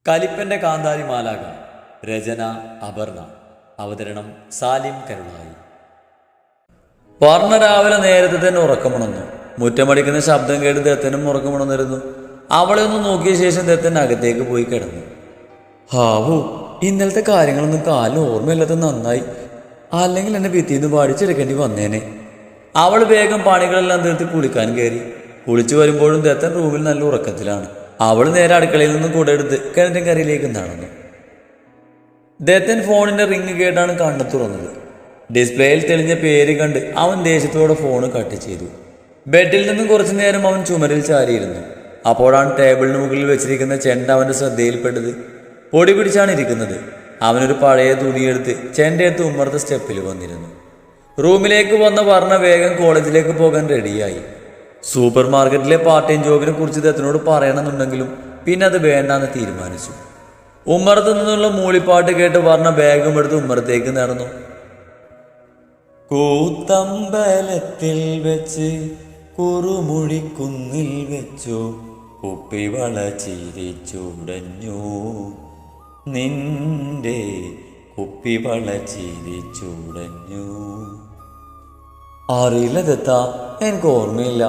കലിപ്പന്റെ കാന്താരി മാലാക. രചന അപർണ. അവതരണം സാലിം കരുളായി. വർണ്ണ രാവിലെ നേരത്തെ തന്നെ ഉറക്കമുണർന്നു. മുറ്റമടിക്കുന്ന ശബ്ദം കേട്ട് ദത്തനും ഉറക്കമുണർന്നിരുന്നു. അവളെ ഒന്ന് നോക്കിയ ശേഷം ദത്തൻ അകത്തേക്ക് പോയി കിടന്നു. ഹാവു, ഇന്നലത്തെ കാര്യങ്ങളൊന്നും കാലിന് ഓർമ്മയില്ലാത്ത നന്നായി, അല്ലെങ്കിൽ എന്നെ ഭിത്തിന്ന് പാടിച്ചെടുക്കേണ്ടി വന്നേനെ. അവൾ വേഗം പണികളെല്ലാം തീർത്ത് കുളിക്കാൻ കയറി. കുളിച്ചു വരുമ്പോഴും ദത്തൻ റൂമിൽ നല്ല ഉറക്കത്തിലാണ്. അവൾ നേരെ അടുക്കളയിൽ നിന്ന് കൂടെടുത്ത് കിണറ്റിൻ കരയിലേക്ക് നടന്നു. ദത്തൻ ഫോണിന്റെ റിങ് കേട്ടാണ് കണ്ണു തുറന്നത്. ഡിസ്പ്ലേയിൽ തെളിഞ്ഞ പേര് കണ്ട് അവൻ ദേഷ്യത്തോടെ ഫോണ് കട്ട് ചെയ്തു. ബെഡിൽ നിന്നും കുറച്ചു നേരം അവൻ ചുമരിൽ ചാരിയിരുന്നു. അപ്പോഴാണ് ടേബിളിന് മുകളിൽ വെച്ചിരിക്കുന്ന ചെണ്ട അവന്റെ ശ്രദ്ധയിൽപ്പെട്ടത്. പൊടി പിടിച്ചാണ് ഇരിക്കുന്നത്. അവനൊരു പഴയ തുണിയെടുത്ത് ചെണ്ടയെടുത്ത് ഉമ്മർത്ത സ്റ്റെപ്പിൽ വന്നിരുന്നു. റൂമിലേക്ക് വന്ന വർണ്ണ വേഗം കോളേജിലേക്ക് പോകാൻ റെഡിയായി. സൂപ്പർ മാർക്കറ്റിലെ പാർട്ട് ടൈം ജോബിനെ കുറിച്ച് ദത്തനോട് പറയണമെന്നുണ്ടെങ്കിലും പിന്നെ അത് വേണ്ടാന്ന് തീരുമാനിച്ചു. ഉമ്മറത്ത് നിന്നുള്ള മൂളിപ്പാട്ട് കേട്ട് വർണ്ണ ബാഗും എടുത്ത് ഉമ്മറത്തേക്ക് നടന്നു. കൂത്തമ്പലത്തിൽ വെച്ച് കുറുമുഴിക്കുന്നിൽ വെച്ചു കുപ്പിവള ചിരിച്ചുടഞ്ഞു, നിന്റെ കുപ്പിവള ചിരിച്ചുടഞ്ഞു. അറിയില്ല ദത്ത, എനിക്ക് ഓർമ്മയില്ല.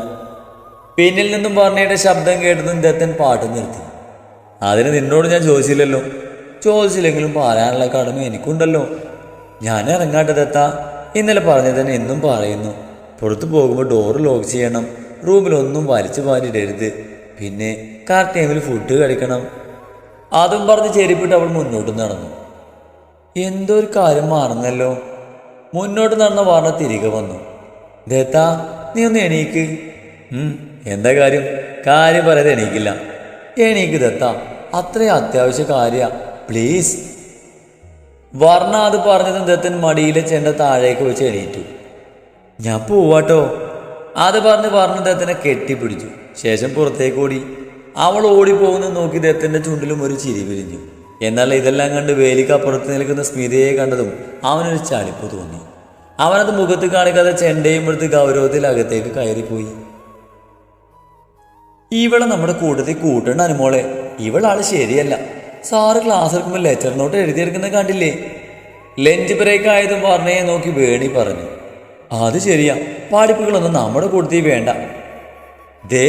പിന്നിൽ നിന്നും പറഞ്ഞയുടെ ശബ്ദം കേട്ടതും ദത്തൻ പാട്ട് നിർത്തി. അതിന് നിന്നോട് ഞാൻ ചോദിച്ചില്ലല്ലോ. ചോദിച്ചില്ലെങ്കിലും പറയാനുള്ള കടമ എനിക്കുണ്ടല്ലോ. ഞാൻ ഇറങ്ങാട്ടെ ദത്ത. ഇന്നലെ പറഞ്ഞത് തന്നെ എന്നും പറയുന്നു. പുറത്തു പോകുമ്പോൾ ഡോറ് ലോക്ക് ചെയ്യണം, റൂമിലൊന്നും വലിച്ചു പാരിടരുത്, പിന്നെ കറക്റ്റ് ടൈമിൽ ഫുഡ് കഴിക്കണം. അതും പറഞ്ഞ് ചെരിപ്പിട്ട് അവൾ മുന്നോട്ട് നടന്നു. എന്തോ ഒരു കാര്യം മറന്നല്ലോ. മുന്നോട്ട് നടന്ന വാർണ തിരികെ വന്നു. ദത്ത, നീ ഒന്ന് എണീക്ക്. എന്താ കാര്യം? കാര്യം പറയാതെ എണീക്കില്ല. എണീക്ക് ദത്ത, അത്രയും അത്യാവശ്യ കാര്യ, പ്ലീസ്. വർണ്ണ അത് പറഞ്ഞതും ദത്തൻ മടിയിലെ ചെണ്ട താഴേക്ക് വെച്ച് എണീറ്റു. ഞാൻ പോവാട്ടോ. അത് പറഞ്ഞ് വർണ്ണ ദത്തനെ കെട്ടിപ്പിടിച്ചു. ശേഷം പുറത്തേക്ക് ഓടി. അവൾ ഓടിപ്പോകുന്നത് നോക്കി ദത്തന്റെ ചുണ്ടിലും ഒരു ചിരി വിരിഞ്ഞു. എന്നാൽ ഇതെല്ലാം കണ്ട് വേലിക്കപ്പുറത്ത് നിൽക്കുന്ന സ്മിതയെ കണ്ടതും അവനൊരു ചളിപ്പ് തോന്നി. അവനത് മുഖത്ത് കാണിക്കാതെ ചെണ്ടയും എടുത്ത് ഗൗരവത്തിൽ അകത്തേക്ക് കയറിപ്പോയി. ഇവളെ നമ്മുടെ കൂട്ടത്തിൽ കൂട്ടണ്ട അനുമോളെ. ഇവളാള് ശരിയല്ല. സാറ് ക്ലാസ് എടുക്കുമ്പോൾ ലെറ്റർ നോട്ട് എഴുതിയെടുക്കുന്നത് കണ്ടില്ലേ? ലഞ്ച് ബ്രേക്ക് ആയതും വർണ്ണയെ നോക്കി വേണി പറഞ്ഞു. അത് ശരിയാ, പഠിപ്പുകളൊന്നും നമ്മുടെ കൂട്ടത്തിൽ വേണ്ട. ദേ,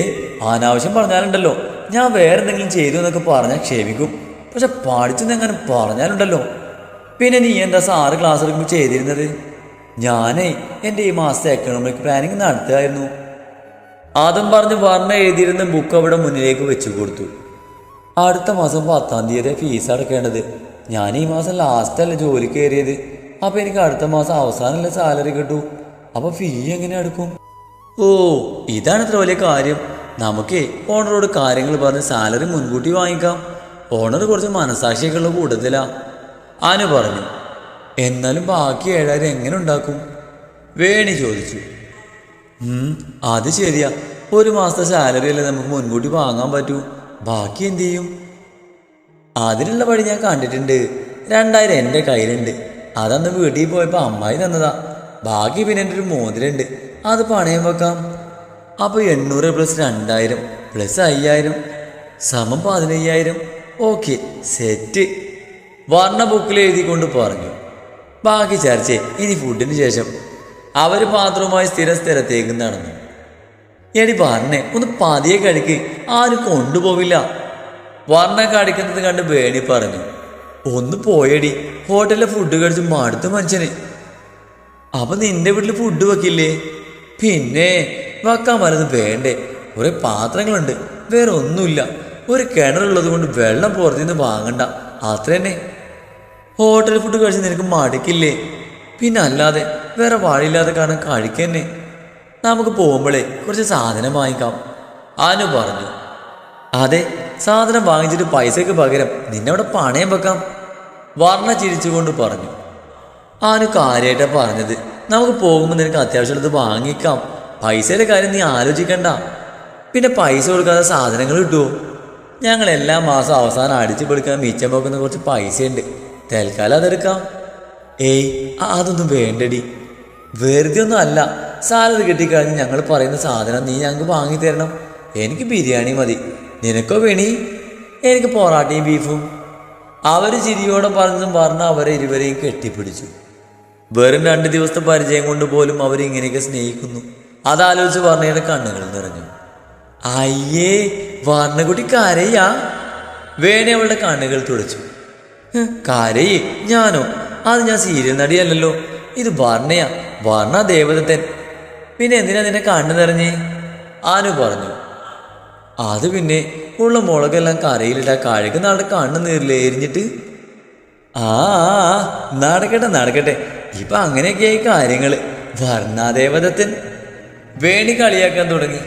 അനാവശ്യം പറഞ്ഞാലുണ്ടല്ലോ, ഞാൻ വേറെ എന്തെങ്കിലും ചെയ്തു എന്നൊക്കെ പറഞ്ഞാൽ ക്ഷമിക്കും. പക്ഷെ പഠിച്ചെന്നെങ്ങനെ പറഞ്ഞാലുണ്ടല്ലോ. പിന്നെ നീ എന്താ സാറ് ക്ലാസ് എടുക്കുമ്പോൾ ചെയ്തിരുന്നത്? ഞാനേ എൻ്റെ ഈ മാസത്തെ എക്കണോമിക് പ്ലാനിങ് നടത്തുകയായിരുന്നു. അതും പറഞ്ഞ് വർണ്ണ എഴുതിയിരുന്ന ബുക്ക് അവിടെ മുന്നിലേക്ക് വെച്ചു കൊടുത്തു. അടുത്ത മാസം 10-ാം തീയതി ഫീസ് അടക്കേണ്ടത്. ഞാൻ ഈ മാസം ലാസ്റ്റല്ലേ ജോലി കയറിയത്. അപ്പം എനിക്ക് അടുത്ത മാസം അവസാനമല്ലേ സാലറി കിട്ടൂ. അപ്പം ഫീ എങ്ങനെ എടുക്കും? ഓ, ഇതാണ് ഇത്ര വലിയ കാര്യം. നമുക്കേ ഓണറോട് കാര്യങ്ങൾ പറഞ്ഞ് സാലറി മുൻകൂട്ടി വാങ്ങിക്കാം. ഓണർ കുറച്ച് മനസാക്ഷിയൊക്കെയുള്ള കൂട്ടത്തിലാ, അനു പറഞ്ഞു. എന്നാലും ബാക്കി 7,000 എങ്ങനെ ഉണ്ടാക്കും? വേണി ചോദിച്ചു. അത് ശരിയാ, ഒരു മാസത്തെ സാലറി അല്ലേ നമുക്ക് മുൻകൂട്ടി വാങ്ങാൻ പറ്റൂ. ബാക്കി എന്തു ചെയ്യും? അതിനുള്ള വഴി ഞാൻ കണ്ടിട്ടുണ്ട്. 2,000 എൻ്റെ കയ്യിലുണ്ട്. അതന്ന് വീട്ടിൽ പോയപ്പോൾ അമ്മായി തന്നതാ. ബാക്കി പിന്നെ എൻ്റെ ഒരു മോതിരണ്ട്, അത് പണയം വെക്കാം. അപ്പോൾ 800 + 2,000 + 5,000 = 15,000. Okay, set. വർണ്ണ ബുക്കിൽ എഴുതിക്കൊണ്ട് പറഞ്ഞു. ബാക്കി ചർച്ചേ ഇനി ഫുഡിന് ശേഷം. അവർ പാത്രവുമായി സ്ഥിരത്തേക്ക് നടന്നു. എടി വർണ്ണെ, ഒന്ന് പതിയെ കഴിക്ക്, ആരും കൊണ്ടുപോവില്ല. വർണ്ണ കടിക്കുന്നത് കണ്ട് വേണി പറഞ്ഞു. ഒന്ന് പോയടി, ഹോട്ടലിലെ ഫുഡ് കഴിച്ച് മടുത്ത മനുഷ്യന്. അപ്പൊ നിന്റെ വീട്ടിൽ ഫുഡ് വെക്കില്ലേ? പിന്നെ വെക്കാൻ വല്ലതും വേണ്ടേ? കുറെ പാത്രങ്ങളുണ്ട്, വേറെ ഒന്നുമില്ല. ഒരു കിണറുള്ളത് കൊണ്ട് വെള്ളം പുറത്തുനിന്ന് വാങ്ങണ്ട, അത്ര തന്നെ. ഹോട്ടൽ ഫുഡ് കഴിച്ച് നിനക്ക് മടുക്കില്ലേ? പിന്നെ അല്ലാതെ വേറെ വഴിയില്ലാതെ കാരണം കഴിക്കന്നെ. നമുക്ക് പോകുമ്പോഴേ കുറച്ച് സാധനം വാങ്ങിക്കാം, അനു പറഞ്ഞു. അതെ, സാധനം വാങ്ങിച്ചിട്ട് പൈസയ്ക്ക് പകരം നിന്നെ അവിടെ പണയം വെക്കാം, വർണ്ണ ചിരിച്ചുകൊണ്ട് പറഞ്ഞു. അനു കാര്യമായിട്ടാണ് പറഞ്ഞത്. നമുക്ക് പോകുമ്പോൾ നിനക്ക് അത്യാവശ്യമുള്ളത് വാങ്ങിക്കാം. പൈസയുടെ കാര്യം നീ ആലോചിക്കണ്ട. പിന്നെ പൈസ കൊടുക്കാതെ സാധനങ്ങൾ കിട്ടുമോ? ഞങ്ങൾ എല്ലാ മാസം അവസാനം അടിച്ചു പൊളിക്കാൻ മിച്ചം വെക്കുന്ന കുറച്ച് പൈസയുണ്ട്, തൽക്കാലം അതെടുക്കാം. ഏയ്, അതൊന്നും വേണ്ടടി. വെറുതെ ഒന്നും അല്ല, സാലറി കിട്ടിക്കഴിഞ്ഞ് ഞങ്ങൾ പറയുന്ന സാധനം നീ ഞങ്ങൾക്ക് വാങ്ങിത്തരണം. എനിക്ക് ബിരിയാണി മതി. നിനക്കോ വേണി? എനിക്ക് പൊറാട്ടയും ബീഫും. അവർ ചിരിയോടെ പറഞ്ഞതും പറഞ്ഞ അവരെ ഇരുവരെയും കെട്ടിപ്പിടിച്ചു. വെറും 2 ദിവസത്തെ പരിചയം കൊണ്ട് പോലും അവരിങ്ങനെയൊക്കെ സ്നേഹിക്കുന്നു. അതാലോചിച്ച് വർണ്ണയുടെ കണ്ണുകൾ നിറഞ്ഞു. അയ്യേ, വർണ്ണക്കുട്ടി കരയാ? വേണി അവളുടെ കണ്ണുകൾ തുടച്ചു. കരയേ? ഞാനോ? അത് ഞാൻ സീരിയൽ നടിയല്ലല്ലോ. ഇത് വർണ്ണയാ, വർണ്ണ ദേവദത്തൻ. പിന്നെ എന്തിനാ നിന്നെ കണ്ണു നിറഞ്ഞേ? ആനു പറഞ്ഞു. അത് പിന്നെ ഉള്ള മുളകെല്ലാം കരയിലിട്ട കഴുകു നാളുടെ കണ്ണ് നീരില്ലേ എരിഞ്ഞിട്ട്. ആ നടക്കട്ടെ നടക്കട്ടെ, ഇപ്പൊ അങ്ങനെയൊക്കെയായി കാര്യങ്ങള്. വർണ്ണാദേവദത്തൻ. വേണി കളിയാക്കാൻ തുടങ്ങി.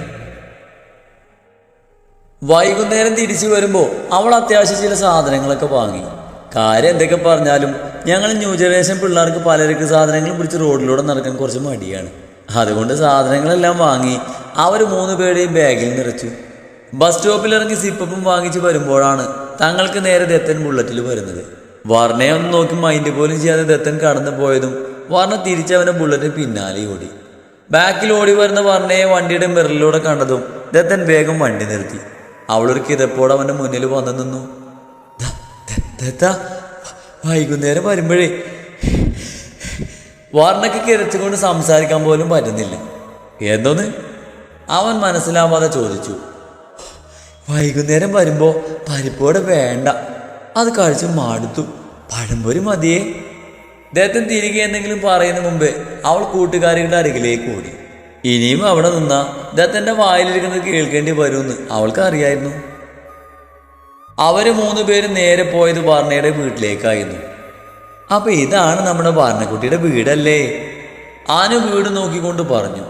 വൈകുന്നേരം തിരിച്ചു വരുമ്പോൾ അവൾ അത്യാവശ്യം ചില സാധനങ്ങളൊക്കെ വാങ്ങി. കാര്യം എന്തൊക്കെ പറഞ്ഞാലും ഞങ്ങൾ ന്യൂ ജനറേഷൻ പിള്ളേർക്ക് പലർക്ക് സാധനങ്ങൾ പിടിച്ച് റോഡിലൂടെ നടക്കാൻ കുറച്ച് മടിയാണ്. അതുകൊണ്ട് സാധനങ്ങളെല്ലാം വാങ്ങി അവർ 3 പേരുടെയും ബാഗിൽ നിറച്ചു. ബസ് സ്റ്റോപ്പിൽ ഇറങ്ങി സിപ്പപ്പും വാങ്ങിച്ച് വരുമ്പോഴാണ് തങ്ങൾക്ക് നേരെ ദത്തൻ ബുള്ളറ്റിൽ വരുന്നത്. വർണ്ണയെ ഒന്ന് നോക്കി മൈൻഡ് പോലും ചെയ്യാതെ ദത്തൻ കടന്നു പോയതും വർണ്ണ തിരിച്ചവനെ ബുള്ളറ്റിന് പിന്നാലെ ഓടി. ബാക്കിൽ ഓടി വരുന്ന വർണ്ണയെ വണ്ടിയുടെ മിററിലൂടെ കണ്ടതും ദത്തൻ വേഗം വണ്ടി നിർത്തി. അവളൊരു കിതപ്പോടെ അവൻ്റെ മുന്നിൽ വന്നു നിന്നു. ദത്ത, വൈകുന്നേരം വരുമ്പോഴേ. വർണ്ണയ്ക്ക് കിരച്ചുകൊണ്ട് സംസാരിക്കാൻ പോലും പറ്റുന്നില്ല. എന്തോന്ന്? അവൻ മനസ്സിലാവാതെ ചോദിച്ചു. വൈകുന്നേരം വരുമ്പോൾ പരിപ്പോടെ വേണ്ട, അത് കഴിച്ച് മടുത്തു, പഴംപൊരി മതിയേ. ദത്തൻ തിരികെ എന്തെങ്കിലും പറയുന്ന മുമ്പേ അവൾ കൂട്ടുകാരികളുടെ അരികിലേക്ക് ഓടി. ഇനിയും അവിടെ നിന്നാ ദത്തൻ്റെ വായിലിരിക്കുന്നത് കേൾക്കേണ്ടി വരുമെന്ന് അവൾക്ക് അറിയായിരുന്നു. അവര് 3 പേരും നേരെ പോയത് വർണ്ണയുടെ വീട്ടിലേക്കായിരുന്നു. അപ്പൊ ഇതാണ് നമ്മുടെ വർണ്ണക്കുട്ടിയുടെ വീടല്ലേ? ആനു വീട് നോക്കിക്കൊണ്ട് പറഞ്ഞു.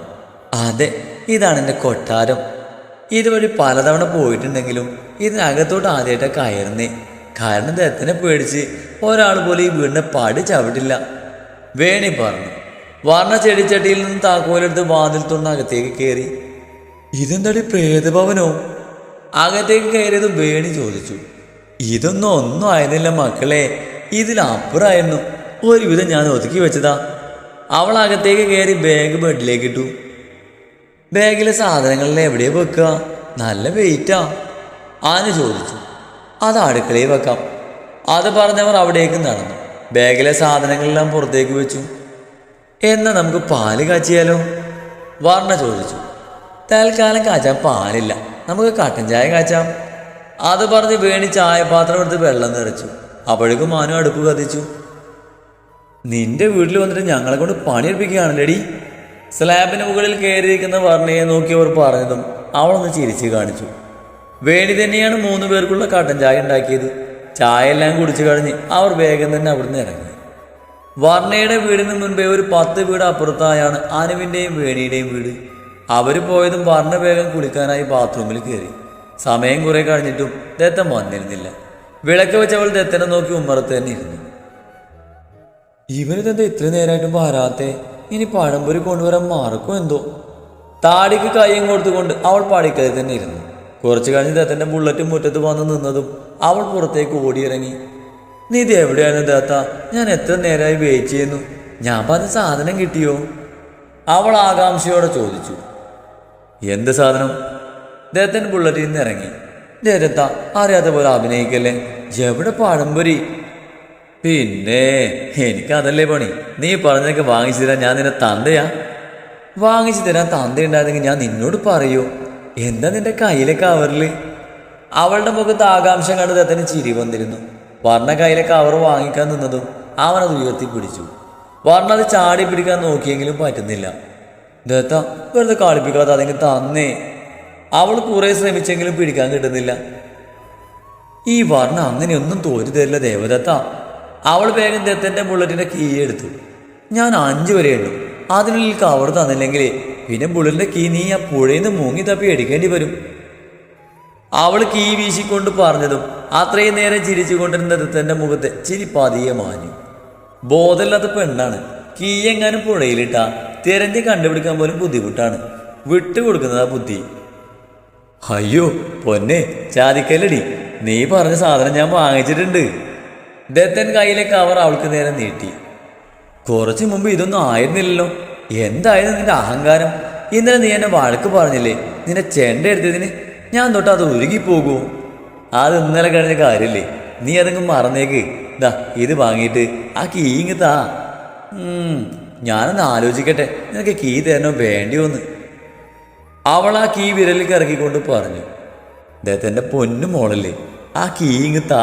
അതെ, ഇതാണ് എൻ്റെ കൊട്ടാരം. ഇതുവഴി പലതവണ പോയിട്ടുണ്ടെങ്കിലും ഇതിനകത്തോട്ട് ആദ്യമായിട്ട് കയറുന്നേ. കാരണം ദത്തനെ പേടിച്ച് ഒരാൾ പോലും ഈ വീടിനെ പടി ചവിട്ടില്ല. വേണി പറഞ്ഞു. വർണ്ണ ചെടിച്ചട്ടിയിൽ നിന്ന് താക്കോലെടുത്ത് വാതിൽ തുറന്ന് അകത്തേക്ക് കയറി. ഇതെന്താടി, പ്രേതഭവനോ? അകത്തേക്ക് കയറിയതും വേണി ചോദിച്ചു. ഒന്നും ആയിരുന്നില്ല മക്കളെ, ഇതിലപ്പുറമായിരുന്നു. ഒരുവിധം ഞാൻ ഒതുക്കി വെച്ചതാ. അവൾ അകത്തേക്ക് കയറി ബാഗ് ബെഡിലേക്ക് ഇട്ടു. ബാഗിലെ സാധനങ്ങളെല്ലാം എവിടെയാ വെക്കുക? നല്ല വെയിറ്റാ. ആന ചോദിച്ചു. അത് അടുക്കളയിൽ വെക്കാം. അത് പറഞ്ഞവർ അവിടേക്ക് നടന്നു. ബാഗിലെ സാധനങ്ങളെല്ലാം പുറത്തേക്ക് വെച്ചു. എന്നാ നമുക്ക് പാല് കാച്ചിയാലോ? വർണ്ണ ചോദിച്ചു. തൽക്കാലം കാച്ചാൻ പാലില്ല, നമുക്ക് കട്ടൻ ചായ കാച്ചാം. അത് പറഞ്ഞ് വേണി ചായപാത്രം എടുത്ത് വെള്ളം നിറച്ചു. അപ്പോഴേക്കും മാനു അടുപ്പ് കത്തിച്ചു. നിന്റെ വീട്ടിൽ വന്നിട്ട് ഞങ്ങളെ കൊണ്ട് പണിയെടുപ്പിക്കുകയാണല്ലേടി? സ്ലാബിന് മുകളിൽ കയറിയിരിക്കുന്ന വർണ്ണയെ നോക്കിയവർ പറഞ്ഞതും അവളൊന്ന് ചിരിച്ചു കാണിച്ചു. വേണി തന്നെയാണ് 3 പേർക്കുള്ള കട്ടൻ ചായ ഉണ്ടാക്കിയത്. ചായ എല്ലാം കുടിച്ചു കഴിഞ്ഞ് അവർ വേഗം തന്നെ അവിടുന്ന് ഇറങ്ങി. വർണ്ണയുടെ വീടിന് മുൻപേ ഒരു 10 വീട് അപ്പുറത്തായാണ് അനുവിൻ്റെയും വേണിയുടെയും വീട്. അവർ പോയതും വർണ്ണ വേഗം കുളിക്കാനായി ബാത്റൂമിൽ കയറി. സമയം കുറെ കഴിഞ്ഞിട്ടും ദത്തൻ വന്നിരുന്നില്ല. വിളക്ക് വെച്ചവൾ ദത്തനെ നോക്കി ഉമ്മറത്ത് തന്നെ ഇരുന്നു. ഇവനിതെന്താ ഇത്ര നേരമായിട്ടും വരാത്തെ? ഇനി പഴംപൊരി കൊണ്ടുവരാൻ മാർക്കോ എന്തോ? താടിക്ക് കയ്യും കൊടുത്തുകൊണ്ട് അവൾ പടിക്കലിൽ തന്നെ ഇരുന്നു. കുറച്ചു കഴിഞ്ഞ് ദത്തൻ്റെ ബുള്ളറ്റ് മുറ്റത്ത് വന്ന് നിന്നതും അവൾ പുറത്തേക്ക് ഓടിയിറങ്ങി. നീ ഇത് എവിടെയാണ് ദത്ത? ഞാൻ എത്ര നേരമായി വെയിറ്റ് ചെയ്യുന്നു. ഞാൻ പറഞ്ഞ സാധനം കിട്ടിയോ? അവൾ ആകാംക്ഷയോടെ ചോദിച്ചു. എന്ത് സാധനം? ദത്തൻ ബുള്ളറ്റിൽ നിന്ന് ഇറങ്ങി. ദത്ത, അറിയാത്ത പോലെ അഭിനയിക്കല്ലേ. എവിടെ പഴംപൊരി? പിന്നെ എനിക്കതല്ലേ പണി. നീ പറഞ്ഞതൊക്കെ വാങ്ങിച്ചു തരാൻ ഞാൻ നിന്നെ തന്തയാ? വാങ്ങിച്ചു തരാൻ തന്തയുണ്ടായിരുന്നെങ്കിൽ ഞാൻ നിന്നോട് പറയൂ. എന്താ നിന്റെ കയ്യിലെ കവറില്? അവളുടെ മുഖത്ത് ആകാംക്ഷ കണ്ട് ദത്തന് ചിരി വന്നിരുന്നു. വർണ്ണ കയ്യിലെ കവർ വാങ്ങിക്കാൻ നിന്നതും അവനത് ഉയർത്തി പിടിച്ചു. വർണ്ണ അത് ചാടി പിടിക്കാൻ നോക്കിയെങ്കിലും പറ്റുന്നില്ല. ദത്ത, വെറുതെ കളിപ്പിക്കാതെ അതെങ്കിൽ തന്നേ. അവൾ കുറെ ശ്രമിച്ചെങ്കിലും പിടിക്കാൻ കിട്ടുന്നില്ല. ഈ വർണ്ണ അങ്ങനെയൊന്നും തോറ്റു തരില്ല ദേവദത്ത. അവൾ വേഗം ദത്തൻ്റെ ബുള്ളറ്റിൻ്റെ കീ എടുത്തു. ഞാൻ 5 വരെ ഉള്ളൂ. അതിനുള്ളിൽ കവർ തന്നില്ലെങ്കിൽ പിന്നെ ബുള്ളറ്റിൻ്റെ കീ നീ ആ പുഴയിൽ നിന്ന് മുങ്ങി തപ്പി എടുക്കേണ്ടി വരും. അവൾ കീ വീശിക്കൊണ്ട് പറഞ്ഞതും അത്രയും നേരം ചിരിച്ചുകൊണ്ടിരുന്ന ദത്തൻ്റെ മുഖത്ത് ചിരി പതിയെ മാഞ്ഞു. ബോധമില്ലാത്ത പെണ്ണാണ്. കീ എങ്ങാനും പുഴയിലിട്ടാ തിരഞ്ഞ് കണ്ടുപിടിക്കാൻ പോലും ബുദ്ധിമുട്ടാണ്. വിട്ടുകൊടുക്കുന്നതാ ബുദ്ധി. അയ്യോ പൊന്നെ, ചാതിക്കല്ലടി. നീ പറഞ്ഞ സാധനം ഞാൻ വാങ്ങിച്ചിട്ടുണ്ട്. ദത്തൻ കയ്യിലെ കവർ അവൾക്ക് നേരെ നീട്ടി. കുറച്ചു മുമ്പ് ഇതൊന്നും ആയിരുന്നില്ലല്ലോ. എന്തായിരുന്നു നിന്റെ അഹങ്കാരം? ഇന്നലെ നീ എന്നെ വഴക്ക് പറഞ്ഞില്ലേ? നിന്നെ ചെണ്ട എടുത്തതിന് ഞാൻ തൊട്ട് അത് ഉരുകിപ്പോകുമോ? അത് ഇന്നലെ കഴിഞ്ഞ കാര്യമില്ലേ, നീ അതെങ്കിലും മറന്നേക്ക്. ഇതാ ഇത് വാങ്ങിയിട്ട് ആ കീ ഇങ്ങത്താ. ഞാനൊന്ന് ആലോചിക്കട്ടെ, നിനക്ക് കീ തരണോ വേണ്ടിയോ എന്ന്. അവൾ ആ കീ വിരലിൽ ഇറക്കിക്കൊണ്ട് പറഞ്ഞു. ദത്തൻ്റെ പൊന്നു മോളല്ലേ, ആ കീ ഇങ്ങത്താ.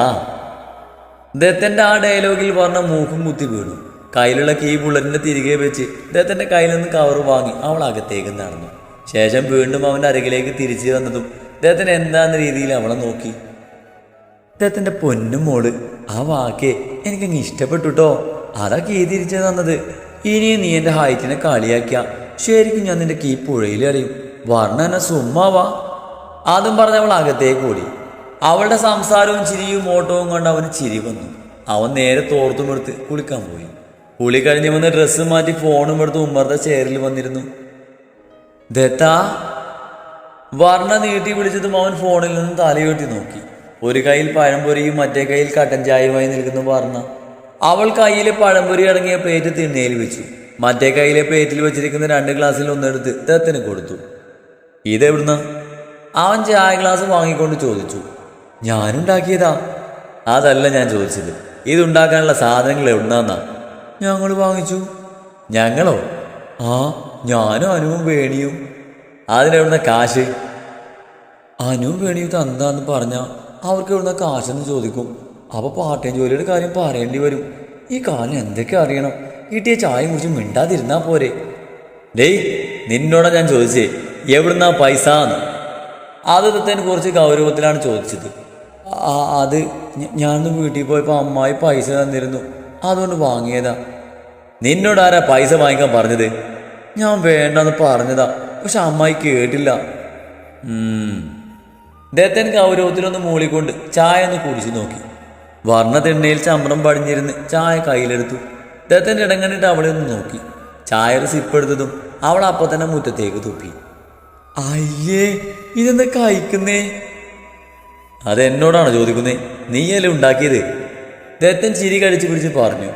ദത്തൻ്റെ ആ ഡയലോഗിൽ പറഞ്ഞ മൂക്കും കുത്തി വീണു. കയ്യിലുള്ള കീ ബുള്ളറ്റിൻ്റെ തിരികെ വെച്ച് ദത്തൻ്റെ കയ്യിൽ നിന്ന് കവർ വാങ്ങി അവൾ അകത്തേക്ക് നടന്നു. ശേഷം വീണ്ടും അവൻ്റെ അരികിലേക്ക് തിരിച്ചു വന്നതും ദത്തൻ എന്താന്ന രീതിയിൽ അവളെ നോക്കി. ദത്തൻ്റെ പൊന്നും മോള്, ആ വാക്കേ എനിക്കങ്ങ് ഇഷ്ടപ്പെട്ടുട്ടോ. അതാ കീ തിരിച്ചു തന്നത്. ഇനിയും നീ എൻ്റെ ഹൈറ്റിനെ കളിയാക്കിയ ശരിക്കും ഞാൻ നിന്റെ കീ പുഴയിൽ അറിയും. വർണ്ണ എന്നെ സുമ്മാവാ. അതും പറഞ്ഞ് അവൾ അകത്തേക്ക് ഓടി. അവളുടെ സംസാരവും ചിരിയും ഓട്ടവും കണ്ട് അവന് ചിരി വന്നു. അവൻ നേരെ തോർത്തും എടുത്ത് കുളിക്കാൻ പോയി. കുളി കഴിഞ്ഞ് വന്ന് ഡ്രസ്സ് മാറ്റി ഫോണും എടുത്ത് ഉമ്മറുടെ ചെയറിൽ വന്നിരുന്നു. ദത്താ. വർണ്ണ നീട്ടി വിളിച്ചതും അവൻ ഫോണിൽ നിന്ന് തലയോട്ടി നോക്കി. ഒരു കയ്യിൽ പഴംപൊരിയും മറ്റേ കയ്യിൽ കട്ടൻ ചായയുമായി നിൽക്കുന്ന വർണ്ണ. അവൾ കയ്യിലെ പഴംപൊരി അടങ്ങിയ പ്ലേറ്റ് തിണ്ണയിൽ വെച്ചു. മറ്റേ കയ്യിലെ പ്ലേറ്റിൽ വെച്ചിരിക്കുന്ന 2 ഗ്ലാസ്സിൽ ഒന്നെടുത്ത് ദത്തന് കൊടുത്തു. ഇതെവിടുന്ന? അവൻ ചായ ഗ്ലാസ് വാങ്ങിക്കൊണ്ട് ചോദിച്ചു. ഞാനുണ്ടാക്കിയതാ. അതല്ല ഞാൻ ചോദിച്ചത്, ഇതുണ്ടാക്കാനുള്ള സാധനങ്ങൾ എവിടുന്നാന്നാ? ഞങ്ങൾ വാങ്ങിച്ചു. ഞങ്ങളോ? ആ, ഞാനും അനുവും വേണിയും. അതിനെവിടുന്ന കാശ്? അനുവും വേണിയും തന്താന്ന് പറഞ്ഞാൽ അവർക്ക് എവിടുന്ന കാശെന്ന് ചോദിക്കും. അപ്പോൾ പാർട്ട് ടൈം ജോലിയുടെ കാര്യം പറയേണ്ടി വരും. ഈ കാലം എന്തൊക്കെ അറിയണം. കിട്ടിയ ചായ കുറിച്ച് മിണ്ടാതിരുന്നാ പോരെ. ഡേയ്, നിന്നോടാ ഞാൻ ചോദിച്ചേ എവിടുന്നാ പൈസ എന്ന്. അത് ദത്തൻ കുറച്ച് ഗൗരവത്തിലാണ് ചോദിച്ചത്. അത് ഞാനൊന്ന് വീട്ടിൽ പോയപ്പോൾ അമ്മായി പൈസ തന്നിരുന്നു, അതുകൊണ്ട് വാങ്ങിയതാ. നിന്നോട് ആരാ പൈസ വാങ്ങിക്കാൻ പറഞ്ഞത്? ഞാൻ വേണ്ടെന്ന് പറഞ്ഞതാ, പക്ഷെ അമ്മായി കേട്ടില്ല. ദത്തൻ ഗൗരവത്തിലൊന്ന് മൂളിക്കൊണ്ട് ചായ ഒന്ന് കുടിച്ചു നോക്കി. വർണ്ണ തിണ്ണയിൽ ചമ്രം പടിഞ്ഞിരുന്ന് ചായ കയ്യിലെടുത്തു. ദത്തൻ്റെ ഇടം കണ്ടിട്ട് അവളെ ഒന്ന് നോക്കി. ചായയുടെ സിപ്പെടുത്തതും അവൾ അപ്പം തന്നെ മുറ്റത്തേക്ക് തുപ്പി. അയ്യേ, ഇതെന്താ കഴിക്കുന്നേ? അതെന്നോടാണോ ചോദിക്കുന്നേ? നീയല്ലേ ഉണ്ടാക്കിയത്? ദത്തൻ ചിരി കടിച്ചു പിടിച്ച് പറഞ്ഞു.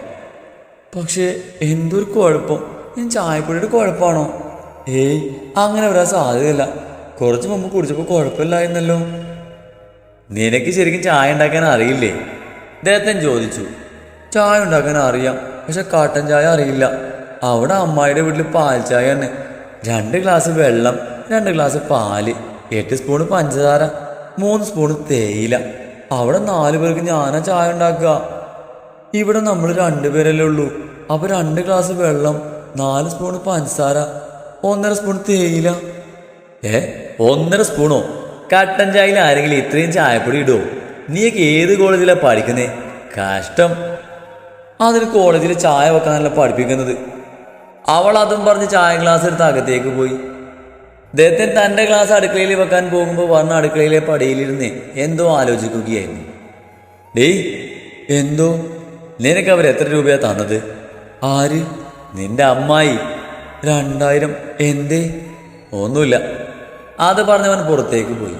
പക്ഷേ എന്തൊരു കുഴപ്പം, ഞാൻ ചായപ്പൊടിയുടെ കുഴപ്പമാണോ? ഏയ്, അങ്ങനെ വരാൻ സാധ്യതയില്ല. കുറച്ച് മുമ്പ് കുടിച്ചപ്പോൾ കുഴപ്പമില്ലായിരുന്നല്ലോ. നിനക്ക് ശരിക്കും ചായ ഉണ്ടാക്കാൻ അറിയില്ലേ? ദത്തൻ ചോദിച്ചു. ചായ ഉണ്ടാക്കാൻ അറിയാം, പക്ഷെ കട്ടൻ ചായ അറിയില്ല. അവിടെ അമ്മായിയുടെ വീട്ടിൽ പാൽ ചായ തന്നെ. 2 ഗ്ലാസ് വെള്ളം, 2 ഗ്ലാസ് പാല്, 8 സ്പൂണ് പഞ്ചസാര, 3 സ്പൂണ് തേയില. അവിടെ 4 പേർക്ക് ഞാനാ ചായ ഉണ്ടാക്കുക. ഇവിടെ നമ്മൾ 2 പേരല്ലേ ഉള്ളൂ. അപ്പോൾ 2 ഗ്ലാസ് വെള്ളം, 4 സ്പൂണ് പഞ്ചസാര, 1.5 സ്പൂൺ തേയില. 1.5 സ്പൂണോ? കട്ടൻ ചായയിൽ ആരെങ്കിലും ഇത്രയും ചായപ്പൊടി ഇടുമോ? നീയൊക്കെ ഏത് കോളേജിലാണ് പഠിക്കുന്നേ? കഷ്ടം. അതിന് കോളേജിൽ ചായ വെക്കാനല്ല പഠിപ്പിക്കുന്നത്. അവൾ അതും പറഞ്ഞ് ചായ ഗ്ലാസ് എടുത്ത് അകത്തേക്ക് പോയി. ദത്തൻ തൻ്റെ ഗ്ലാസ് അടുക്കളയിൽ വെക്കാൻ പോകുമ്പോൾ വർണ്ണ അടുക്കളയിലെ പടിയിലിരുന്ന് എന്തോ ആലോചിക്കുകയായിരുന്നു. ഡേയ്, എന്തോ? നിനക്ക് അവർ എത്ര രൂപയാണ് തന്നത്? ആര്? നിന്റെ അമ്മായി. 2000. എന്തേ? ഒന്നുമില്ല. അത് പറഞ്ഞവൻ പുറത്തേക്ക് പോയി.